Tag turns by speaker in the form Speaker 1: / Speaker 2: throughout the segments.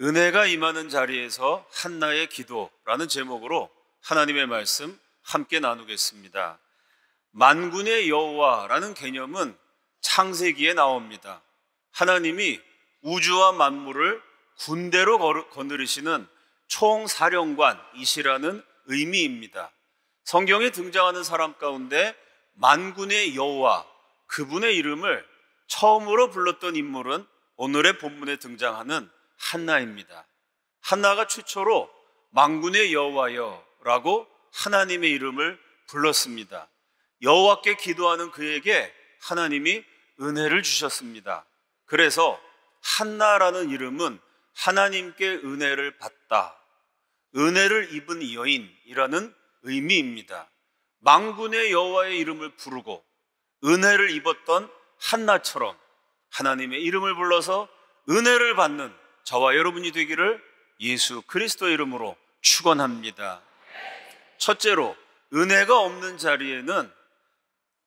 Speaker 1: 은혜가 임하는 자리에서 한나의 기도라는 제목으로 하나님의 말씀 함께 나누겠습니다. 만군의 여호와라는 개념은 창세기에 나옵니다. 하나님이 우주와 만물을 군대로 거느리시는 총사령관이시라는 의미입니다. 성경에 등장하는 사람 가운데 만군의 여호와, 그분의 이름을 처음으로 불렀던 인물은 오늘의 본문에 등장하는 한나입니다. 한나가 최초로 만군의 여호와여라고 하나님의 이름을 불렀습니다. 여호와께 기도하는 그에게 하나님이 은혜를 주셨습니다. 그래서 한나라는 이름은 하나님께 은혜를 받다, 은혜를 입은 여인이라는 의미입니다. 만군의 여호와의 이름을 부르고 은혜를 입었던 한나처럼 하나님의 이름을 불러서 은혜를 받는 저와 여러분이 되기를 예수 그리스도의 이름으로 축원합니다. 첫째로, 은혜가 없는 자리에는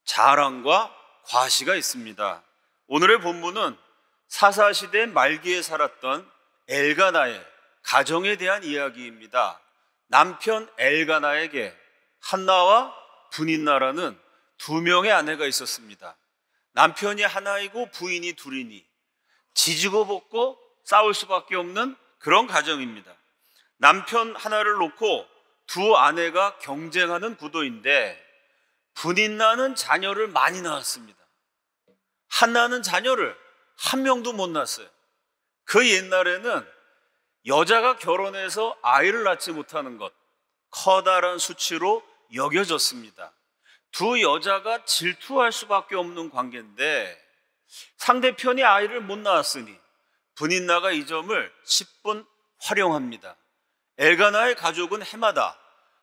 Speaker 1: 자랑과 과시가 있습니다. 오늘의 본문은 사사시대 말기에 살았던 엘가나의 가정에 대한 이야기입니다. 남편 엘가나에게 한나와 브닌나라는 두 명의 아내가 있었습니다. 남편이 하나이고 부인이 둘이니 지지고 볶고 싸울 수밖에 없는 그런 가정입니다. 남편 하나를 놓고 두 아내가 경쟁하는 구도인데, 브닌나는 자녀를 많이 낳았습니다. 한나는 자녀를 한 명도 못 낳았어요. 그 옛날에는 여자가 결혼해서 아이를 낳지 못하는 것, 커다란 수치로 여겨졌습니다. 두 여자가 질투할 수밖에 없는 관계인데, 상대편이 아이를 못 낳았으니 브닌나가 이 점을 10분 활용합니다. 엘가나의 가족은 해마다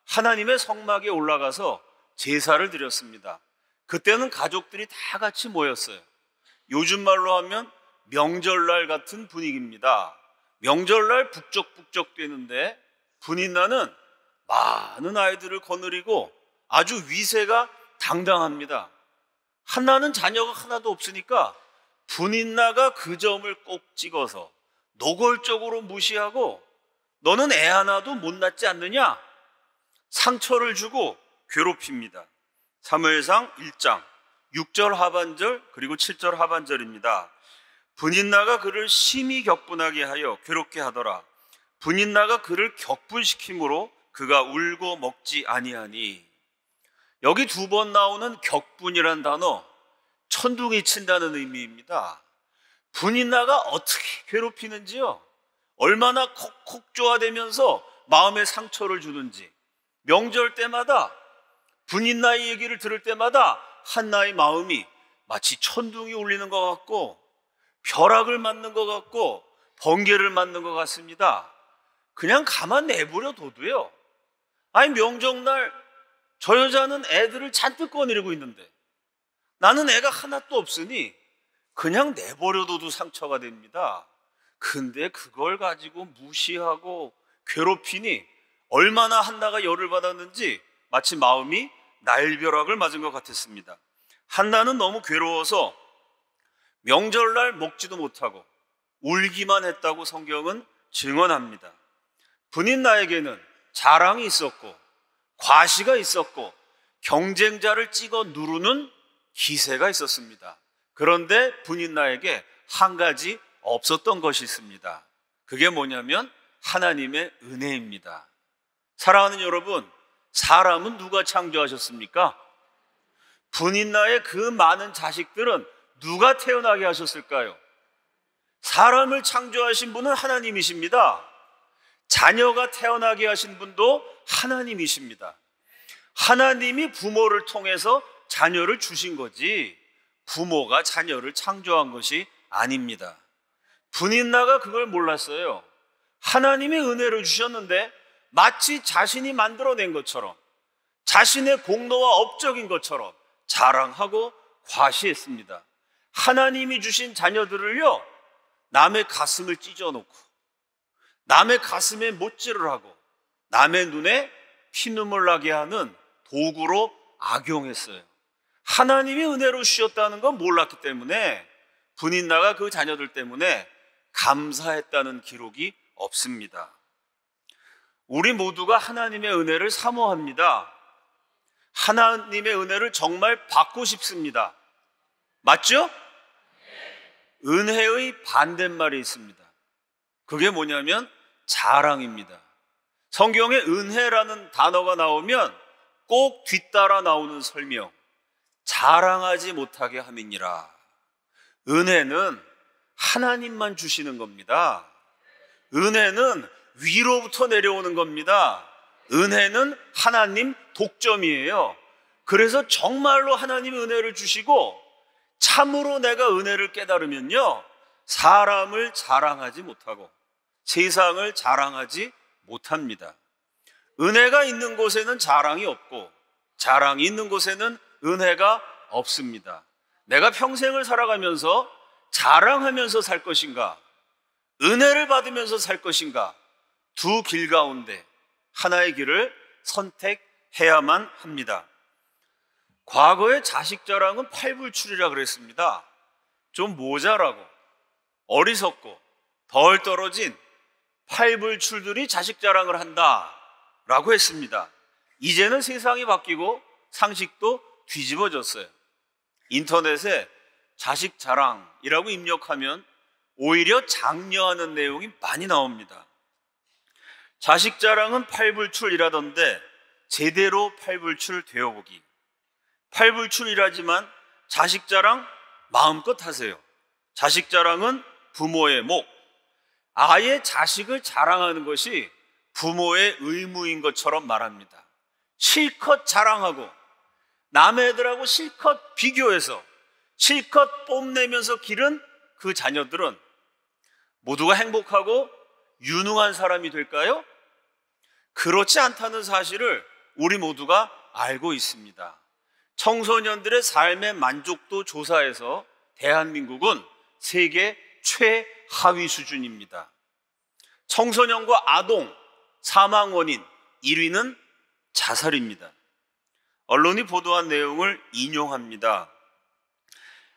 Speaker 1: 하나님의 성막에 올라가서 제사를 드렸습니다. 그때는 가족들이 다 같이 모였어요. 요즘 말로 하면 명절날 같은 분위기입니다. 명절날 북적북적 되는데 브닌나는 많은 아이들을 거느리고 아주 위세가 당당합니다. 한나는 자녀가 하나도 없으니까 브닌나가 그 점을 꼭 찍어서 노골적으로 무시하고 너는 애 하나도 못 낳지 않느냐? 상처를 주고 괴롭힙니다. 사무엘상 1장 6절 하반절 그리고 7절 하반절입니다. 브닌나가 그를 심히 격분하게 하여 괴롭게 하더라. 브닌나가 그를 격분시킴으로 그가 울고 먹지 아니하니. 여기 두 번 나오는 격분이란 단어, 천둥이 친다는 의미입니다. 브닌나가 어떻게 괴롭히는지요, 얼마나 콕콕 쪼아대면서 마음에 상처를 주는지, 명절 때마다 브닌나의 얘기를 들을 때마다 한나의 마음이 마치 천둥이 울리는 것 같고 벼락을 맞는 것 같고 번개를 맞는 것 같습니다. 그냥 가만 내버려 둬도요, 아니 명절날 저 여자는 애들을 잔뜩 거느리고 있는데 나는 애가 하나도 없으니 그냥 내버려둬도 상처가 됩니다. 근데 그걸 가지고 무시하고 괴롭히니 얼마나 한나가 열을 받았는지 마치 마음이 날벼락을 맞은 것 같았습니다. 한나는 너무 괴로워서 명절날 먹지도 못하고 울기만 했다고 성경은 증언합니다. 브닌나에게는 자랑이 있었고 과시가 있었고 경쟁자를 찍어 누르는 기세가 있었습니다. 그런데 브닌나에게 한 가지 없었던 것이 있습니다. 그게 뭐냐면 하나님의 은혜입니다. 사랑하는 여러분, 사람은 누가 창조하셨습니까? 브닌나의 그 많은 자식들은 누가 태어나게 하셨을까요? 사람을 창조하신 분은 하나님이십니다. 자녀가 태어나게 하신 분도 하나님이십니다. 하나님이 부모를 통해서 자녀를 주신 거지 부모가 자녀를 창조한 것이 아닙니다. 브닌나가 그걸 몰랐어요. 하나님의 은혜를 주셨는데 마치 자신이 만들어낸 것처럼, 자신의 공로와 업적인 것처럼 자랑하고 과시했습니다. 하나님이 주신 자녀들을요, 남의 가슴을 찢어놓고 남의 가슴에 못질을 하고 남의 눈에 피눈물 나게 하는 도구로 악용했어요. 하나님이 은혜로 주셨다는 건 몰랐기 때문에 브닌나가 그 자녀들 때문에 감사했다는 기록이 없습니다. 우리 모두가 하나님의 은혜를 사모합니다. 하나님의 은혜를 정말 받고 싶습니다. 맞죠? 은혜의 반대말이 있습니다. 그게 뭐냐면 자랑입니다. 성경에 은혜라는 단어가 나오면 꼭 뒤따라 나오는 설명, 자랑하지 못하게 함이니라. 은혜는 하나님만 주시는 겁니다. 은혜는 위로부터 내려오는 겁니다. 은혜는 하나님 독점이에요. 그래서 정말로 하나님이 은혜를 주시고 참으로 내가 은혜를 깨달으면요, 사람을 자랑하지 못하고 세상을 자랑하지 못합니다. 은혜가 있는 곳에는 자랑이 없고 자랑이 있는 곳에는 은혜가 없습니다. 내가 평생을 살아가면서 자랑하면서 살 것인가, 은혜를 받으면서 살 것인가, 두 길 가운데 하나의 길을 선택해야만 합니다. 과거의 자식 자랑은 팔불출이라 그랬습니다. 좀 모자라고 어리석고 덜 떨어진 팔불출들이 자식 자랑을 한다라고 했습니다. 이제는 세상이 바뀌고 상식도 뒤집어졌어요. 인터넷에 자식 자랑이라고 입력하면 오히려 장려하는 내용이 많이 나옵니다. 자식 자랑은 팔불출이라던데 제대로 팔불출 되어보기. 팔불출이라지만 자식 자랑 마음껏 하세요. 자식 자랑은 부모의 목. 아예 자식을 자랑하는 것이 부모의 의무인 것처럼 말합니다. 실컷 자랑하고 남의 애들하고 실컷 비교해서 실컷 뽐내면서 기른 그 자녀들은 모두가 행복하고 유능한 사람이 될까요? 그렇지 않다는 사실을 우리 모두가 알고 있습니다. 청소년들의 삶의 만족도 조사에서 대한민국은 세계 최하위 수준입니다. 청소년과 아동 사망 원인 1위는 자살입니다. 언론이 보도한 내용을 인용합니다.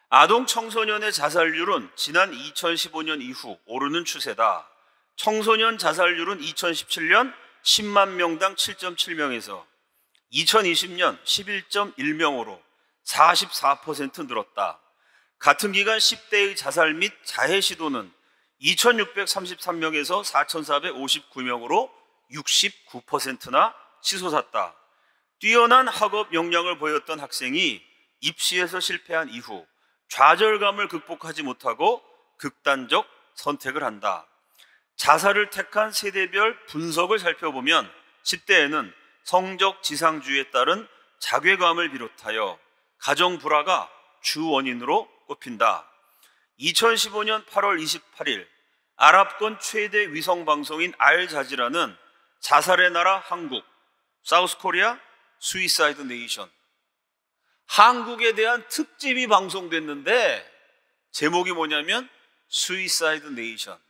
Speaker 1: 아동 청소년의 자살률은 지난 2015년 이후 오르는 추세다. 청소년 자살률은 2017년 10만 명당 7.7명에서 2020년 11.1명으로 44% 늘었다. 같은 기간 10대의 자살 및 자해 시도는 2633명에서 4459명으로 69%나 치솟았다. 뛰어난 학업 역량을 보였던 학생이 입시에서 실패한 이후 좌절감을 극복하지 못하고 극단적 선택을 한다. 자살을 택한 세대별 분석을 살펴보면 10대에는 성적 지상주의에 따른 자괴감을 비롯하여 가정 불화가 주 원인으로 꼽힌다. 2015년 8월 28일 아랍권 최대 위성방송인 알자지라는 자살의 나라 한국, 사우스 코리아 수이사이드 네이션, 한국에 대한 특집이 방송됐는데 제목이 뭐냐면 수이사이드 네이션,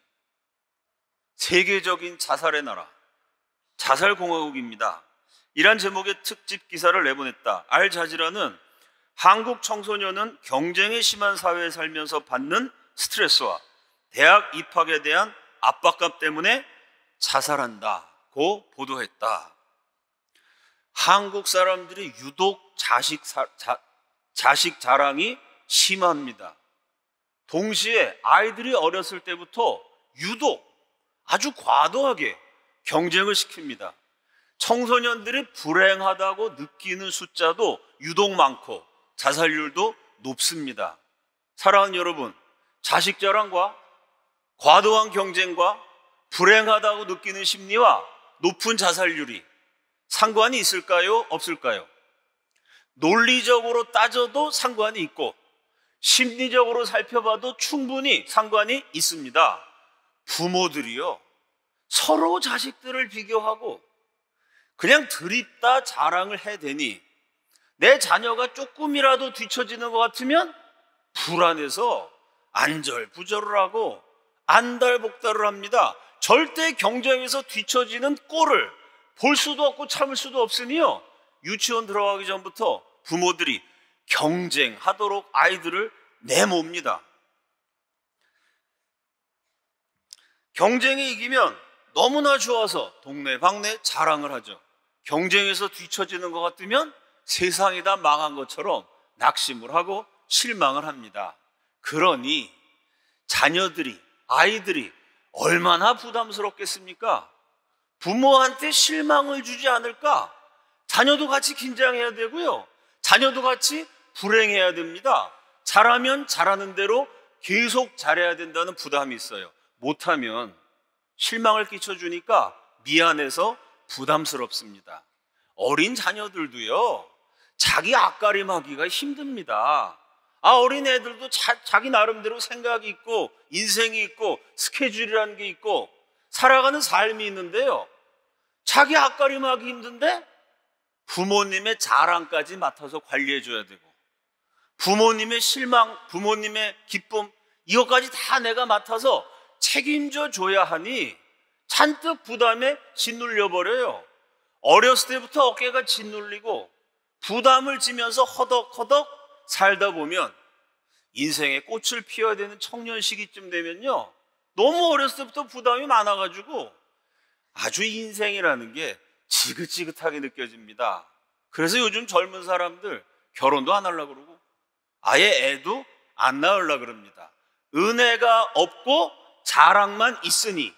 Speaker 1: 세계적인 자살의 나라, 자살공화국입니다. 이란 제목의 특집 기사를 내보냈다. 알자지라는 한국 청소년은 경쟁이 심한 사회에 살면서 받는 스트레스와 대학 입학에 대한 압박감 때문에 자살한다고 보도했다. 한국 사람들이 유독 자식 자랑이 심합니다. 동시에 아이들이 어렸을 때부터 유독 아주 과도하게 경쟁을 시킵니다. 청소년들이 불행하다고 느끼는 숫자도 유독 많고 자살률도 높습니다. 사랑하는 여러분, 자식 자랑과 과도한 경쟁과 불행하다고 느끼는 심리와 높은 자살률이 상관이 있을까요? 없을까요? 논리적으로 따져도 상관이 있고 심리적으로 살펴봐도 충분히 상관이 있습니다. 부모들이요, 서로 자식들을 비교하고 그냥 드립다 자랑을 해대니 내 자녀가 조금이라도 뒤처지는 것 같으면 불안해서 안절부절을 하고 안달복달을 합니다. 절대 경쟁에서 뒤처지는 꼴을 볼 수도 없고 참을 수도 없으니요, 유치원 들어가기 전부터 부모들이 경쟁하도록 아이들을 내몹니다. 경쟁에 이기면 너무나 좋아서 동네방네 자랑을 하죠. 경쟁에서 뒤처지는 것 같으면 세상이 다 망한 것처럼 낙심을 하고 실망을 합니다. 그러니 자녀들이, 아이들이 얼마나 부담스럽겠습니까? 부모한테 실망을 주지 않을까? 자녀도 같이 긴장해야 되고요. 자녀도 같이 불행해야 됩니다. 잘하면 잘하는 대로 계속 잘해야 된다는 부담이 있어요. 못하면 실망을 끼쳐주니까 미안해서 부담스럽습니다. 어린 자녀들도요, 자기 앞가림하기가 힘듭니다. 어린 애들도 자기 나름대로 생각이 있고 인생이 있고 스케줄이라는 게 있고 살아가는 삶이 있는데요, 자기 앞가림하기 힘든데 부모님의 자랑까지 맡아서 관리해줘야 되고, 부모님의 실망, 부모님의 기쁨, 이것까지 다 내가 맡아서 책임져 줘야 하니 잔뜩 부담에 짓눌려 버려요. 어렸을 때부터 어깨가 짓눌리고 부담을 지면서 허덕허덕 살다 보면 인생의 꽃을 피워야 되는 청년 시기쯤 되면요, 너무 어렸을 때부터 부담이 많아가지고 아주 인생이라는 게 지긋지긋하게 느껴집니다. 그래서 요즘 젊은 사람들 결혼도 안 하려고 그러고 아예 애도 안 낳으려고 그럽니다. 은혜가 없고 자랑만 있으니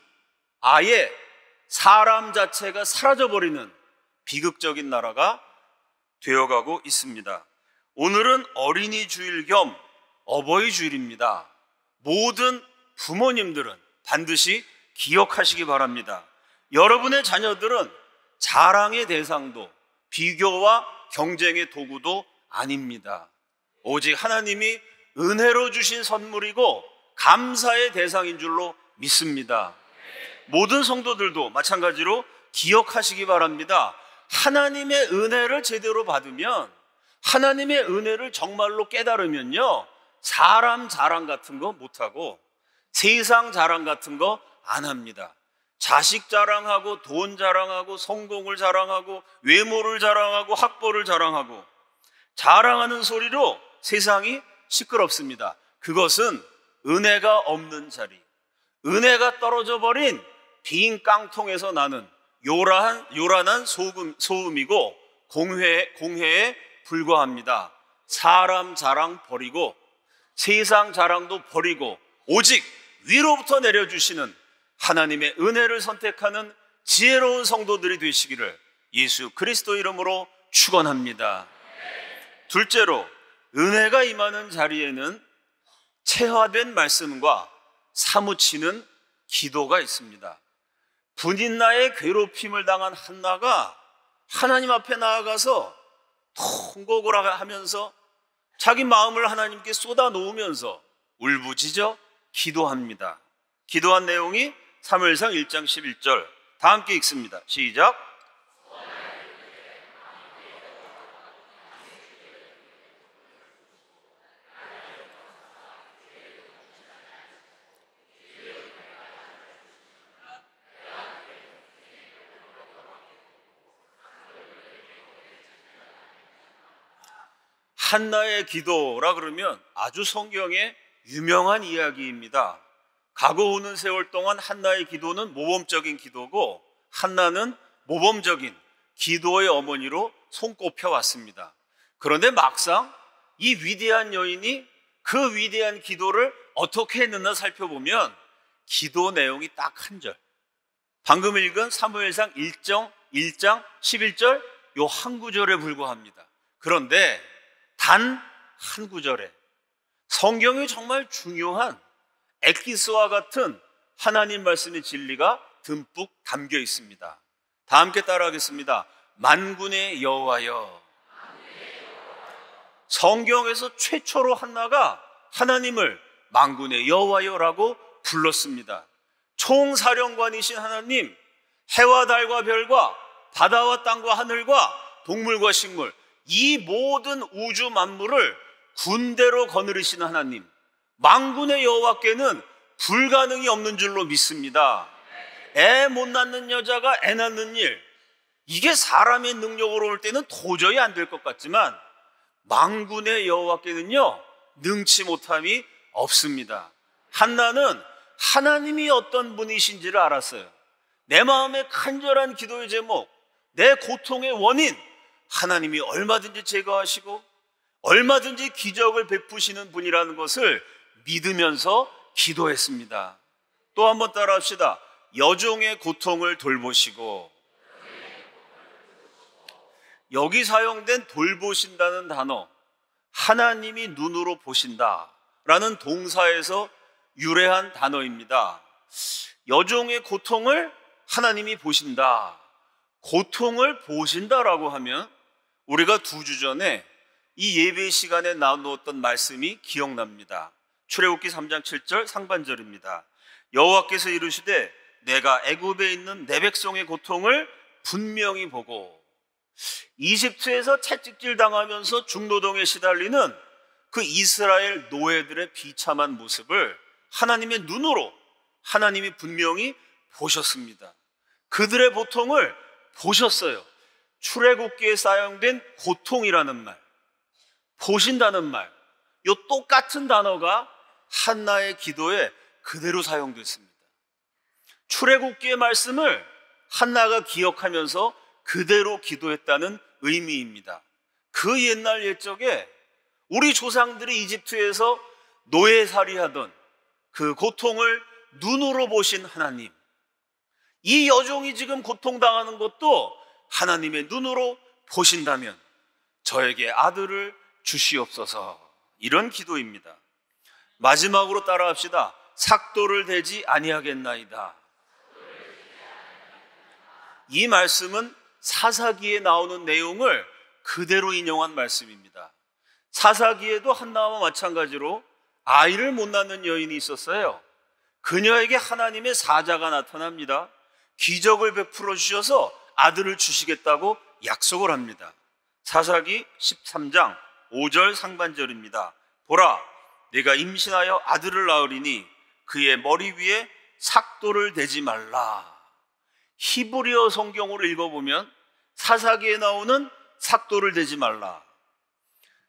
Speaker 1: 아예 사람 자체가 사라져버리는 비극적인 나라가 되어가고 있습니다. 오늘은 어린이 주일 겸 어버이 주일입니다. 모든 부모님들은 반드시 기억하시기 바랍니다. 여러분의 자녀들은 자랑의 대상도 비교와 경쟁의 도구도 아닙니다. 오직 하나님이 은혜로 주신 선물이고 감사의 대상인 줄로 믿습니다. 모든 성도들도 마찬가지로 기억하시기 바랍니다. 하나님의 은혜를 제대로 받으면, 하나님의 은혜를 정말로 깨달으면요, 사람 자랑 같은 거 못하고 세상 자랑 같은 거 안 합니다. 자식 자랑하고 돈 자랑하고 성공을 자랑하고 외모를 자랑하고 학벌을 자랑하고 자랑하는 소리로 세상이 시끄럽습니다. 그것은 은혜가 없는 자리, 은혜가 떨어져 버린 빈 깡통에서 나는 요란한 소음이고 공회에 불과합니다. 사람 자랑 버리고 세상 자랑도 버리고 오직 위로부터 내려주시는 하나님의 은혜를 선택하는 지혜로운 성도들이 되시기를 예수 그리스도 이름으로 축원합니다. 둘째로, 은혜가 임하는 자리에는 체화된 말씀과 사무치는 기도가 있습니다. 분인나의 괴롭힘을 당한 한나가 하나님 앞에 나아가서 통곡을 하면서 자기 마음을 하나님께 쏟아 놓으면서 울부짖어 기도합니다. 기도한 내용이 사무엘상 1장 11절, 다 함께 읽습니다. 시작. 한나의 기도라 그러면 아주 성경의 유명한 이야기입니다. 가고 오는 세월 동안 한나의 기도는 모범적인 기도고 한나는 모범적인 기도의 어머니로 손꼽혀 왔습니다. 그런데 막상 이 위대한 여인이 그 위대한 기도를 어떻게 했느냐 살펴보면 기도 내용이 딱 한 절, 방금 읽은 사무엘상 1장 11절 요 한 구절에 불과합니다. 그런데 단 한 구절에 성경이 정말 중요한 엑기스와 같은 하나님 말씀의 진리가 듬뿍 담겨 있습니다. 다 함께 따라하겠습니다. 만군의 여호와여. 성경에서 최초로 한나가 하나님을 만군의 여호와여라고 불렀습니다. 총사령관이신 하나님, 해와 달과 별과 바다와 땅과 하늘과 동물과 식물, 이 모든 우주 만물을 군대로 거느리시는 하나님, 만군의 여호와께는 불가능이 없는 줄로 믿습니다. 애 못 낳는 여자가 애 낳는 일, 이게 사람의 능력으로 올 때는 도저히 안 될 것 같지만 만군의 여호와께는요 능치 못함이 없습니다. 한나는 하나님이 어떤 분이신지를 알았어요. 내 마음의 간절한 기도의 제목, 내 고통의 원인, 하나님이 얼마든지 제거하시고 얼마든지 기적을 베푸시는 분이라는 것을 믿으면서 기도했습니다. 또 한번 따라합시다. 여종의 고통을 돌보시고. 여기 사용된 돌보신다는 단어, 하나님이 눈으로 보신다 라는 동사에서 유래한 단어입니다. 여종의 고통을 하나님이 보신다. 고통을 보신다라고 하면 우리가 2주 전에 이 예배 시간에 나누었던 말씀이 기억납니다. 출애굽기 3장 7절 상반절입니다. 여호와께서 이르시되 내가 애굽에 있는 내 백성의 고통을 분명히 보고, 이집트에서 채찍질 당하면서 중노동에 시달리는 그 이스라엘 노예들의 비참한 모습을 하나님의 눈으로 하나님이 분명히 보셨습니다. 그들의 고통을 보셨어요. 출애굽기에 사용된 고통이라는 말, 보신다는 말, 이 똑같은 단어가 한나의 기도에 그대로 사용됐습니다. 출애굽기의 말씀을 한나가 기억하면서 그대로 기도했다는 의미입니다. 그 옛날 옛적에 우리 조상들이 이집트에서 노예살이하던 그 고통을 눈으로 보신 하나님, 이 여종이 지금 고통당하는 것도 하나님의 눈으로 보신다면 저에게 아들을 주시옵소서, 이런 기도입니다. 마지막으로 따라합시다. 삭도를 대지 아니하겠나이다. 이 말씀은 사사기에 나오는 내용을 그대로 인용한 말씀입니다. 사사기에도 한나와 마찬가지로 아이를 못 낳는 여인이 있었어요. 그녀에게 하나님의 사자가 나타납니다. 기적을 베풀어 주셔서 아들을 주시겠다고 약속을 합니다. 사사기 13장 5절 상반절입니다. 보라, 내가 임신하여 아들을 낳으리니 그의 머리 위에 삭도를 대지 말라. 히브리어 성경으로 읽어보면 사사기에 나오는 삭도를 대지 말라,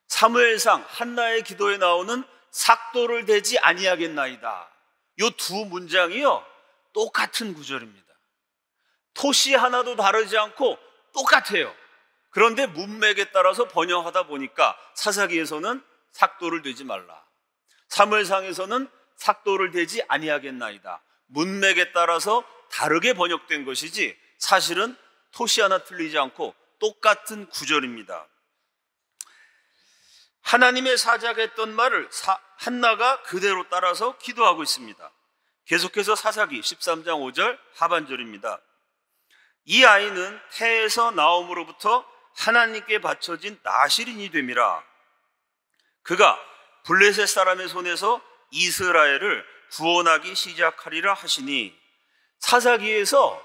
Speaker 1: 사무엘상 한나의 기도에 나오는 삭도를 대지 아니하겠나이다, 이 두 문장이요 똑같은 구절입니다. 토시 하나도 다르지 않고 똑같아요. 그런데 문맥에 따라서 번역하다 보니까 사사기에서는 삭도를 대지 말라, 사무엘상에서는 삭도를 대지 아니하겠나이다, 문맥에 따라서 다르게 번역된 것이지 사실은 토시 하나 틀리지 않고 똑같은 구절입니다. 하나님의 사자가 했던 말을 한나가 그대로 따라서 기도하고 있습니다. 계속해서 사사기 13장 5절 하반절입니다. 이 아이는 태에서 나옴으로부터 하나님께 바쳐진 나실인이 됨이라. 그가 블레셋 사람의 손에서 이스라엘을 구원하기 시작하리라 하시니, 사사기에서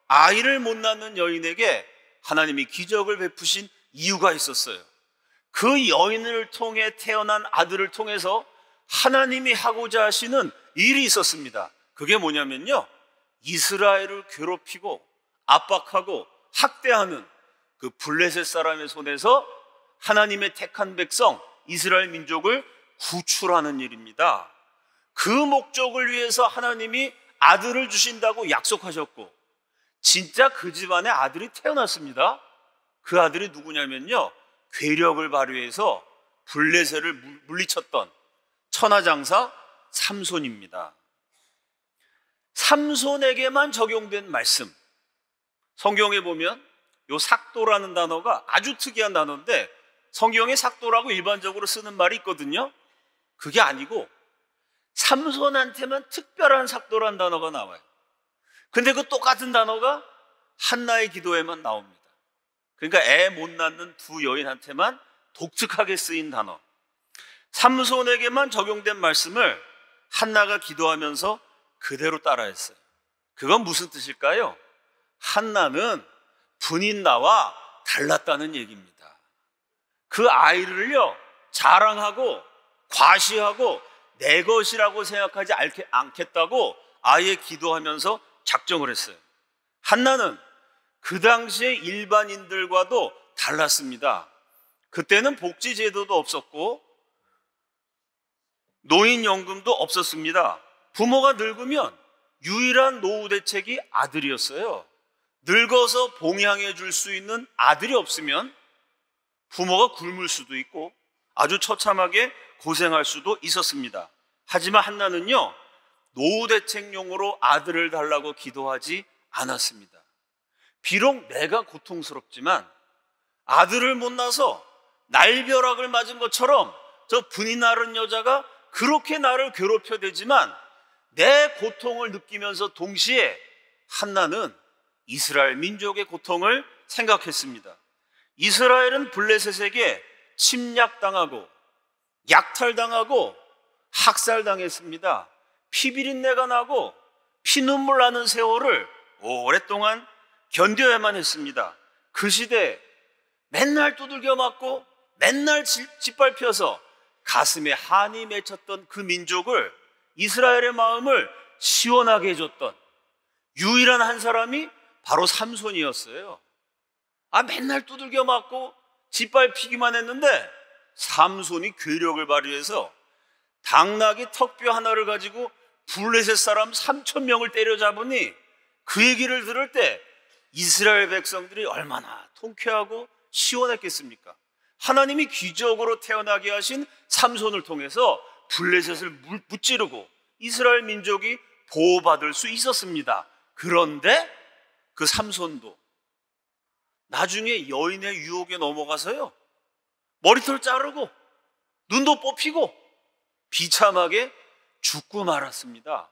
Speaker 1: 아이를 못 낳는 여인에게 하나님이 기적을 베푸신 이유가 있었어요. 그 여인을 통해 태어난 아들을 통해서 하나님이 하고자 하시는 일이 있었습니다. 그게 뭐냐면요, 이스라엘을 괴롭히고 압박하고 학대하는 그 블레셋 사람의 손에서 하나님의 택한 백성 이스라엘 민족을 구출하는 일입니다. 그 목적을 위해서 하나님이 아들을 주신다고 약속하셨고 진짜 그 집안에 아들이 태어났습니다. 그 아들이 누구냐면요, 괴력을 발휘해서 블레셋을 물리쳤던 천하장사 삼손입니다. 삼손에게만 적용된 말씀, 성경에 보면 요 삭도라는 단어가 아주 특이한 단어인데, 성경에 삭도라고 일반적으로 쓰는 말이 있거든요. 그게 아니고 삼손한테만 특별한 삭도라는 단어가 나와요. 근데 그 똑같은 단어가 한나의 기도에만 나옵니다. 그러니까 애 못 낳는 두 여인한테만 독특하게 쓰인 단어, 삼손에게만 적용된 말씀을 한나가 기도하면서 그대로 따라했어요. 그건 무슨 뜻일까요? 한나는 분인나와 달랐다는 얘기입니다. 그 아이를요 자랑하고 과시하고 내 것이라고 생각하지 않겠다고 아예 기도하면서 작정을 했어요. 한나는 그 당시에 일반인들과도 달랐습니다. 그때는 복지제도도 없었고 노인연금도 없었습니다. 부모가 늙으면 유일한 노후 대책이 아들이었어요. 늙어서 봉양해 줄 수 있는 아들이 없으면 부모가 굶을 수도 있고 아주 처참하게 고생할 수도 있었습니다. 하지만 한나는요, 노후 대책용으로 아들을 달라고 기도하지 않았습니다. 비록 내가 고통스럽지만 아들을 못 낳아서 날벼락을 맞은 것처럼 저 분이 나른 여자가 그렇게 나를 괴롭혀대지만 내 고통을 느끼면서 동시에 한나는 이스라엘 민족의 고통을 생각했습니다. 이스라엘은 블레셋에게 침략당하고 약탈당하고 학살당했습니다. 피비린내가 나고 피눈물 나는 세월을 오랫동안 견뎌야만 했습니다. 그 시대에 맨날 두들겨 맞고 맨날 짓밟혀서 가슴에 한이 맺혔던 그 민족을, 이스라엘의 마음을 시원하게 해줬던 유일한 한 사람이 바로 삼손이었어요. 맨날 두들겨 맞고 짓밟히기만 했는데 삼손이 괴력을 발휘해서 당나귀 턱뼈 하나를 가지고 블레셋 사람 3,000명을 때려잡으니 그 얘기를 들을 때 이스라엘 백성들이 얼마나 통쾌하고 시원했겠습니까? 하나님이 기적으로 태어나게 하신 삼손을 통해서 블레셋을 무찌르고 이스라엘 민족이 보호받을 수 있었습니다. 그런데 그 삼손도 나중에 여인의 유혹에 넘어가서요, 머리털 자르고 눈도 뽑히고 비참하게 죽고 말았습니다.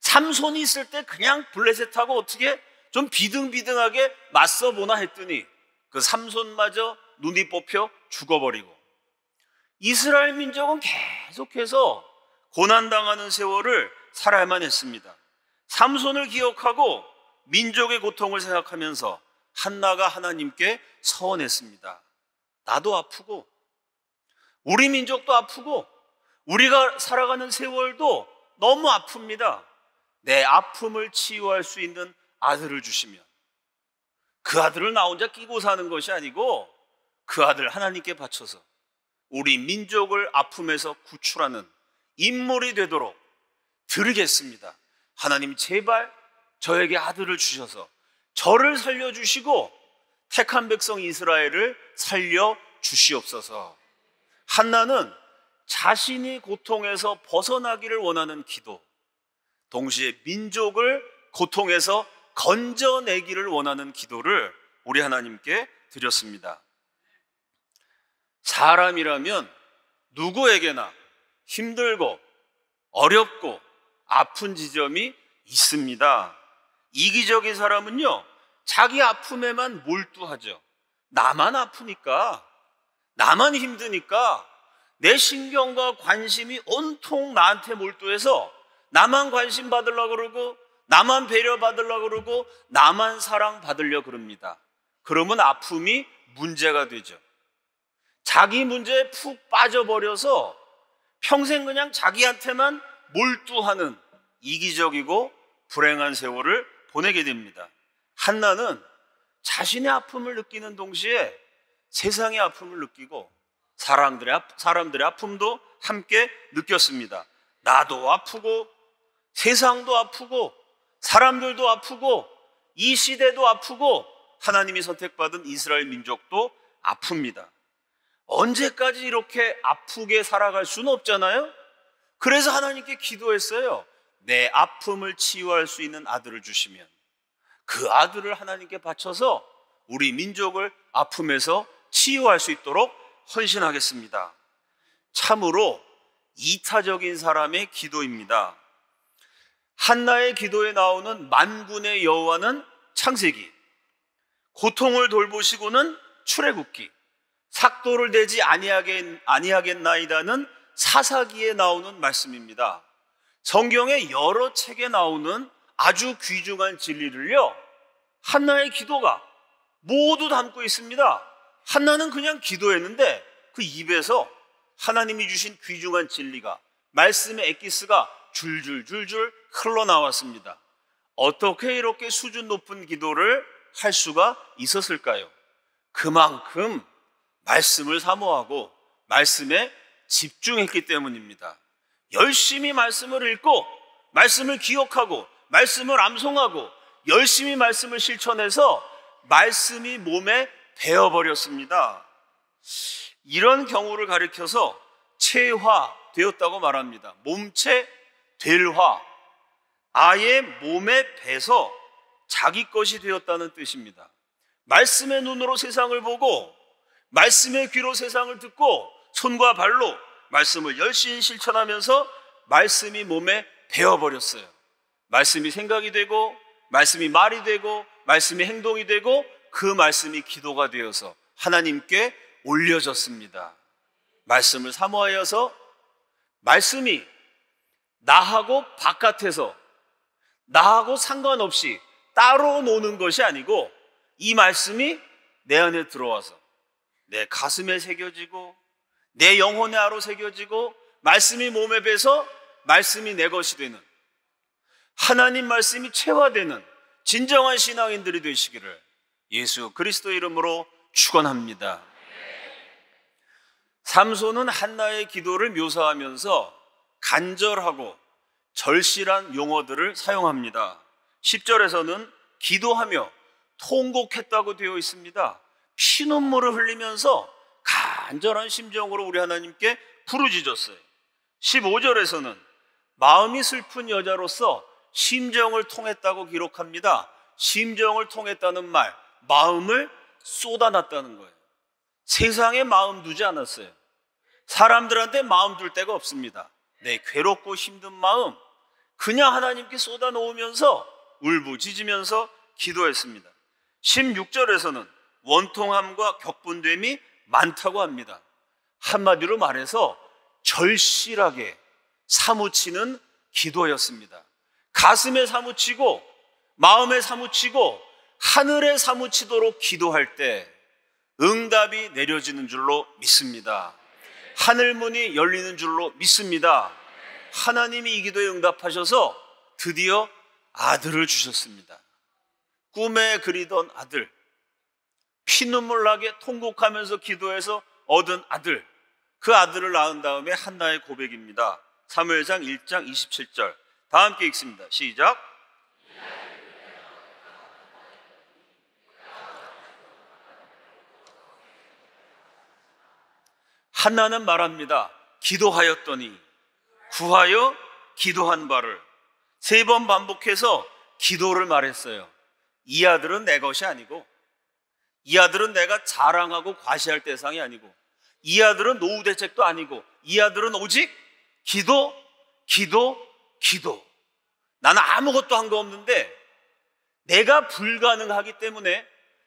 Speaker 1: 삼손이 있을 때 그냥 블레셋하고 어떻게 좀 비등비등하게 맞서보나 했더니 그 삼손마저 눈이 뽑혀 죽어버리고, 이스라엘 민족은 계속해서 고난당하는 세월을 살아야만 했습니다. 삼손을 기억하고 민족의 고통을 생각하면서 한나가 하나님께 서원했습니다. 나도 아프고 우리 민족도 아프고 우리가 살아가는 세월도 너무 아픕니다. 내 아픔을 치유할 수 있는 아들을 주시면, 그 아들을 나 혼자 끼고 사는 것이 아니고 그 아들 하나님께 바쳐서 우리 민족을 아픔에서 구출하는 인물이 되도록 드리겠습니다. 하나님 제발 저에게 아들을 주셔서 저를 살려주시고 택한 백성 이스라엘을 살려주시옵소서. 한나는 자신이 고통에서 벗어나기를 원하는 기도, 동시에 민족을 고통에서 건져내기를 원하는 기도를 우리 하나님께 드렸습니다. 사람이라면 누구에게나 힘들고 어렵고 아픈 지점이 있습니다. 이기적인 사람은요, 자기 아픔에만 몰두하죠. 나만 아프니까, 나만 힘드니까 내 신경과 관심이 온통 나한테 몰두해서 나만 관심 받으려고 그러고 나만 배려받으려고 그러고 나만 사랑받으려고 그럽니다. 그러면 아픔이 문제가 되죠. 자기 문제에 푹 빠져버려서 평생 그냥 자기한테만 몰두하는 이기적이고 불행한 세월을 보내게 됩니다. 한나는 자신의 아픔을 느끼는 동시에 세상의 아픔을 느끼고 사람들의 아픔도 함께 느꼈습니다. 나도 아프고 세상도 아프고 사람들도 아프고 이 시대도 아프고 하나님이 선택받은 이스라엘 민족도 아픕니다. 언제까지 이렇게 아프게 살아갈 수는 없잖아요. 그래서 하나님께 기도했어요. 내 아픔을 치유할 수 있는 아들을 주시면 그 아들을 하나님께 바쳐서 우리 민족을 아픔에서 치유할 수 있도록 헌신하겠습니다. 참으로 이타적인 사람의 기도입니다. 한나의 기도에 나오는 만군의 여호와는 창세기, 고통을 돌보시고는 출애굽기, 삭도를 대지 아니하겠나이다는 사사기에 나오는 말씀입니다. 성경의 여러 책에 나오는 아주 귀중한 진리를요, 한나의 기도가 모두 담고 있습니다. 한나는 그냥 기도했는데 그 입에서 하나님이 주신 귀중한 진리가, 말씀의 엑기스가 줄줄줄줄 흘러나왔습니다. 어떻게 이렇게 수준 높은 기도를 할 수가 있었을까요? 그만큼 말씀을 사모하고 말씀에 집중했기 때문입니다. 열심히 말씀을 읽고 말씀을 기억하고 말씀을 암송하고 열심히 말씀을 실천해서 말씀이 몸에 배어버렸습니다. 이런 경우를 가리켜서 체화되었다고 말합니다. 몸체 될화, 아예 몸에 배서 자기 것이 되었다는 뜻입니다. 말씀의 눈으로 세상을 보고 말씀의 귀로 세상을 듣고 손과 발로 말씀을 열심히 실천하면서 말씀이 몸에 배어버렸어요. 말씀이 생각이 되고 말씀이 말이 되고 말씀이 행동이 되고 그 말씀이 기도가 되어서 하나님께 올려졌습니다. 말씀을 사모하여서 말씀이 나하고 바깥에서 나하고 상관없이 따로 노는 것이 아니고 이 말씀이 내 안에 들어와서 내 가슴에 새겨지고 내 영혼의 아로 새겨지고 말씀이 몸에 배서 말씀이 내 것이 되는, 하나님 말씀이 체화되는 진정한 신앙인들이 되시기를 예수 그리스도 이름으로 축원합니다. 삼손은 한나의 기도를 묘사하면서 간절하고 절실한 용어들을 사용합니다. 10절에서는 기도하며 통곡했다고 되어 있습니다. 피눈물을 흘리면서 간절한 심정으로 우리 하나님께 부르짖었어요. 15절에서는 마음이 슬픈 여자로서 심정을 통했다고 기록합니다. 심정을 통했다는 말, 마음을 쏟아놨다는 거예요. 세상에 마음 두지 않았어요. 사람들한테 마음 둘 데가 없습니다. 내 괴롭고 힘든 마음 그냥 하나님께 쏟아놓으면서 울부짖으면서 기도했습니다. 16절에서는 원통함과 격분됨이 많다고 합니다. 한마디로 말해서 절실하게 사무치는 기도였습니다. 가슴에 사무치고 마음에 사무치고 하늘에 사무치도록 기도할 때 응답이 내려지는 줄로 믿습니다. 하늘문이 열리는 줄로 믿습니다. 하나님이 이 기도에 응답하셔서 드디어 아들을 주셨습니다. 꿈에 그리던 아들, 피눈물 나게 통곡하면서 기도해서 얻은 아들, 그 아들을 낳은 다음에 한나의 고백입니다. 사무엘상 1장 27절 다 함께 읽습니다. 시작. 한나는 말합니다. 기도하였더니 구하여 기도한 바를 3번 반복해서 기도를 말했어요. 이 아들은 내 것이 아니고, 이 아들은 내가 자랑하고 과시할 대상이 아니고, 이 아들은 노후 대책도 아니고, 이 아들은 오직 기도, 기도, 기도. 나는 아무것도 한 거 없는데 내가 불가능하기 때문에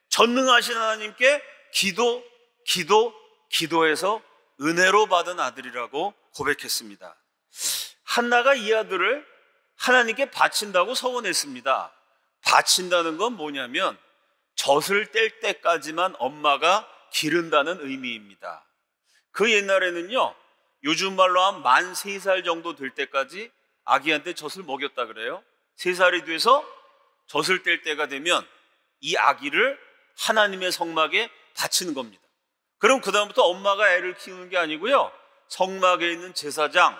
Speaker 1: 전능하신 하나님께 기도, 기도, 기도해서 은혜로 받은 아들이라고 고백했습니다. 한나가 이 아들을 하나님께 바친다고 서원했습니다. 바친다는 건 뭐냐면 젖을 뗄 때까지만 엄마가 기른다는 의미입니다. 그 옛날에는요, 요즘 말로 한 만 3살 정도 될 때까지 아기한테 젖을 먹였다 그래요. 3살이 돼서 젖을 뗄 때가 되면 이 아기를 하나님의 성막에 바치는 겁니다. 그럼 그 다음부터 엄마가 애를 키우는 게 아니고요, 성막에 있는 제사장,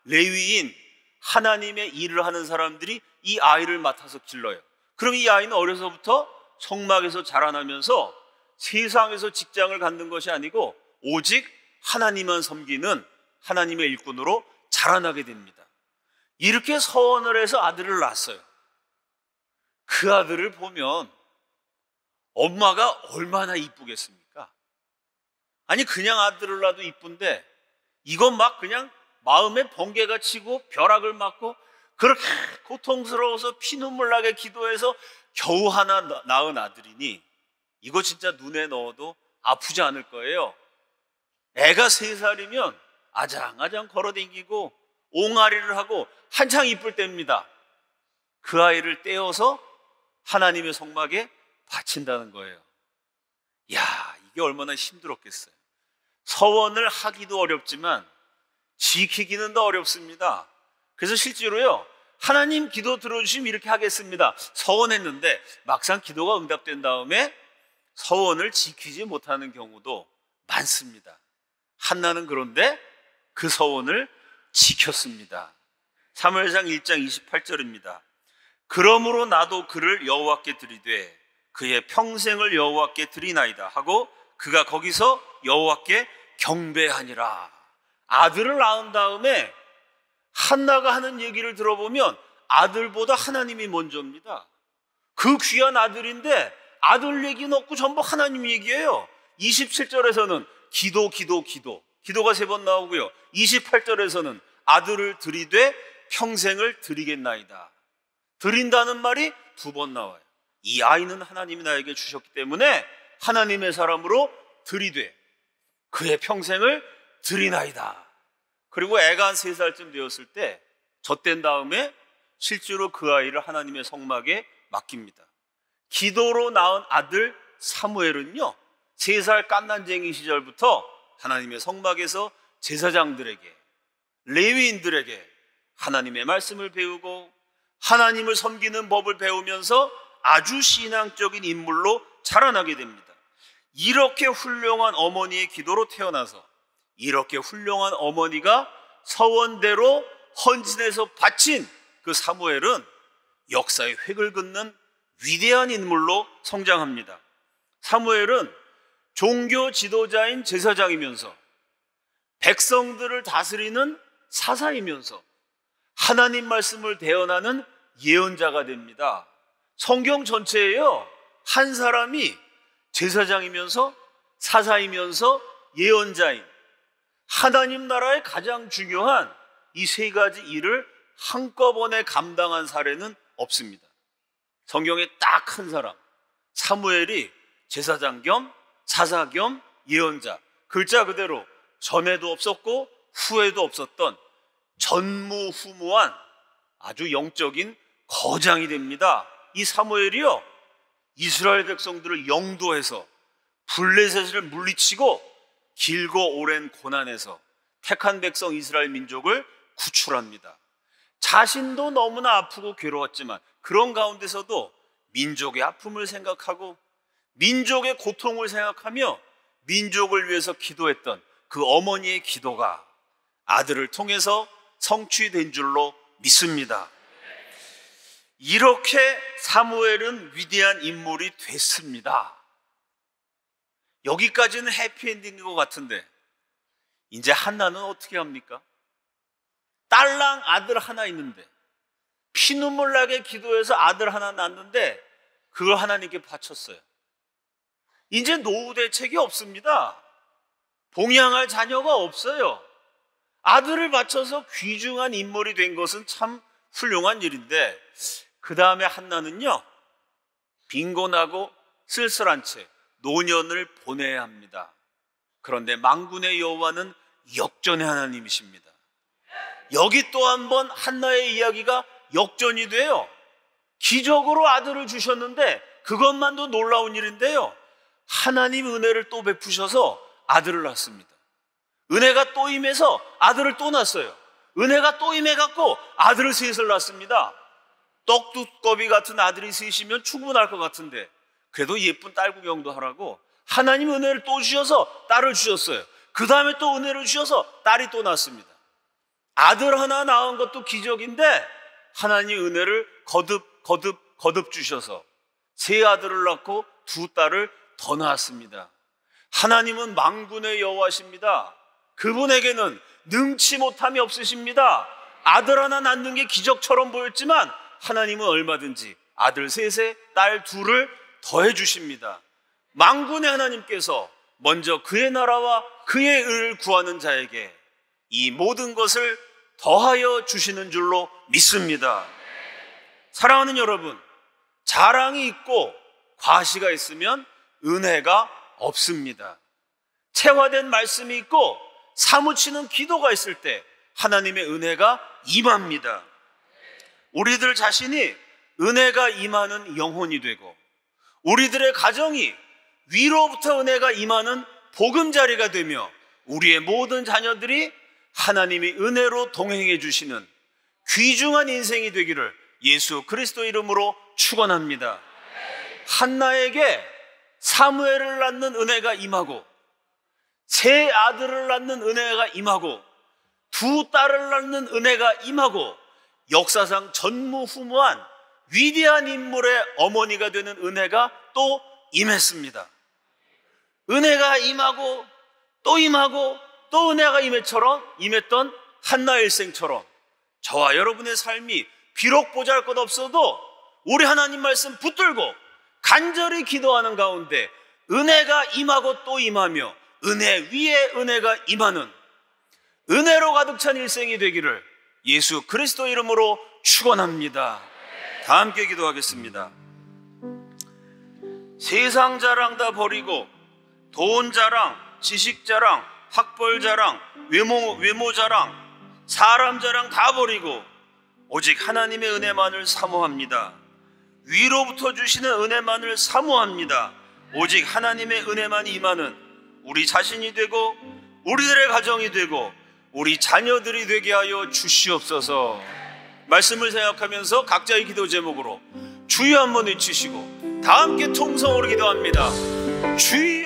Speaker 1: 레위인, 하나님의 일을 하는 사람들이 이 아이를 맡아서 길러요. 그럼 이 아이는 어려서부터 성막에서 자라나면서 세상에서 직장을 갖는 것이 아니고 오직 하나님만 섬기는 하나님의 일꾼으로 자라나게 됩니다. 이렇게 서원을 해서 아들을 낳았어요. 그 아들을 보면 엄마가 얼마나 이쁘겠습니까? 아니 그냥 아들을 낳아도 이쁜데 이건 막 그냥 마음에 번개가 치고 벼락을 맞고 그렇게 고통스러워서 피눈물 나게 기도해서 겨우 하나 낳은 아들이니 이거 진짜 눈에 넣어도 아프지 않을 거예요. 애가 3살이면 아장아장 걸어다니고 옹알이를 하고 한창 이쁠 때입니다. 그 아이를 떼어서 하나님의 성막에 바친다는 거예요. 야, 이게 얼마나 힘들었겠어요. 서원을 하기도 어렵지만 지키기는 더 어렵습니다. 그래서 실제로요, 하나님 기도 들어주시면 이렇게 하겠습니다 서원했는데 막상 기도가 응답된 다음에 서원을 지키지 못하는 경우도 많습니다. 한나는 그런데 그 서원을 지켰습니다. 사무엘상 1장 28절입니다. 그러므로 나도 그를 여호와께 드리되 그의 평생을 여호와께 드리나이다 하고 그가 거기서 여호와께 경배하니라. 아들을 낳은 다음에 한나가 하는 얘기를 들어보면 아들보다 하나님이 먼저입니다. 그 귀한 아들인데 아들 얘기는 없고 전부 하나님 얘기예요. 27절에서는 기도가 3번 나오고요. 28절에서는 아들을 드리되 평생을 드리겠나이다. 드린다는 말이 2번 나와요. 이 아이는 하나님이 나에게 주셨기 때문에 하나님의 사람으로 드리되 그의 평생을 드리나이다. 그리고 애가 한 3살쯤 되었을 때 젖된 다음에 실제로 그 아이를 하나님의 성막에 맡깁니다. 기도로 낳은 아들 사무엘은요, 3살 갓난쟁이 시절부터 하나님의 성막에서 제사장들에게, 레위인들에게 하나님의 말씀을 배우고 하나님을 섬기는 법을 배우면서 아주 신앙적인 인물로 자라나게 됩니다. 이렇게 훌륭한 어머니의 기도로 태어나서 이렇게 훌륭한 어머니가 서원대로 헌신해서 바친 그 사무엘은 역사의 획을 긋는 위대한 인물로 성장합니다. 사무엘은 종교 지도자인 제사장이면서 백성들을 다스리는 사사이면서 하나님 말씀을 대언하는 예언자가 됩니다. 성경 전체에요, 한 사람이 제사장이면서 사사이면서 예언자인 하나님 나라의 가장 중요한 이 3가지 일을 한꺼번에 감당한 사례는 없습니다. 성경에 딱 한 사람, 사무엘이 제사장 겸 사사 겸 예언자, 글자 그대로 전에도 없었고 후에도 없었던 전무후무한 아주 영적인 거장이 됩니다. 이 사무엘이요, 이스라엘 백성들을 영도해서 블레셋을 물리치고 길고 오랜 고난에서 택한 백성 이스라엘 민족을 구출합니다. 자신도 너무나 아프고 괴로웠지만 그런 가운데서도 민족의 아픔을 생각하고 민족의 고통을 생각하며 민족을 위해서 기도했던 그 어머니의 기도가 아들을 통해서 성취된 줄로 믿습니다. 이렇게 사무엘은 위대한 인물이 됐습니다. 여기까지는 해피엔딩인 것 같은데 이제 한나는 어떻게 합니까? 딸랑 아들 하나 있는데 피눈물 나게 기도해서 아들 하나 낳았는데 그걸 하나님께 바쳤어요. 이제 노후 대책이 없습니다. 봉양할 자녀가 없어요. 아들을 바쳐서 귀중한 인물이 된 것은 참 훌륭한 일인데 그 다음에 한나는요, 빈곤하고 쓸쓸한 채 노년을 보내야 합니다. 그런데 만군의 여호와는 역전의 하나님이십니다. 여기 또 한 번 한나의 이야기가 역전이 돼요. 기적으로 아들을 주셨는데 그것만도 놀라운 일인데요, 하나님 은혜를 또 베푸셔서 아들을 낳습니다. 은혜가 또 임해서 아들을 또 낳았어요. 은혜가 또 임해갖고 아들을 셋을 낳습니다. 떡두꺼비 같은 아들이 셋이면 충분할 것 같은데 그래도 예쁜 딸 구경도 하라고 하나님 은혜를 또 주셔서 딸을 주셨어요. 그 다음에 또 은혜를 주셔서 딸이 또 낳습니다. 아들 하나 낳은 것도 기적인데 하나님 은혜를 거듭 주셔서 3아들을 낳고 2딸을 더 낳았습니다. 하나님은 만군의 여호와십니다. 그분에게는 능치 못함이 없으십니다. 아들 하나 낳는 게 기적처럼 보였지만 하나님은 얼마든지 아들 3에 딸 2를 더해 주십니다. 만군의 하나님께서 먼저 그의 나라와 그의 의를 구하는 자에게 이 모든 것을 더하여 주시는 줄로 믿습니다. 사랑하는 여러분, 자랑이 있고 과시가 있으면 은혜가 없습니다. 체화된 말씀이 있고 사무치는 기도가 있을 때 하나님의 은혜가 임합니다. 우리들 자신이 은혜가 임하는 영혼이 되고 우리들의 가정이 위로부터 은혜가 임하는 보금자리가 되며 우리의 모든 자녀들이 하나님이 은혜로 동행해 주시는 귀중한 인생이 되기를 예수 그리스도 이름으로 축원합니다. 한나에게 사무엘을 낳는 은혜가 임하고 3아들을 낳는 은혜가 임하고 2딸을 낳는 은혜가 임하고 역사상 전무후무한 위대한 인물의 어머니가 되는 은혜가 또 임했습니다. 은혜가 임하고 또 임하고 또 은혜가 임했던 한나 일생처럼 저와 여러분의 삶이 비록 보잘것없어도 우리 하나님 말씀 붙들고 간절히 기도하는 가운데 은혜가 임하고 또 임하며 은혜 위에 은혜가 임하는 은혜로 가득 찬 일생이 되기를 예수 그리스도 이름으로 축원합니다. 다 함께 기도하겠습니다. 세상 자랑 다 버리고 돈 자랑, 지식 자랑, 학벌 자랑, 외모 자랑, 사람 자랑 다 버리고 오직 하나님의 은혜만을 사모합니다. 위로부터 주시는 은혜만을 사모합니다. 오직 하나님의 은혜만 임하는 우리 자신이 되고 우리들의 가정이 되고 우리 자녀들이 되게 하여 주시옵소서. 말씀을 생각하면서 각자의 기도 제목으로 주여 한번 외치시고 다 함께 통성으로 기도합니다. 주여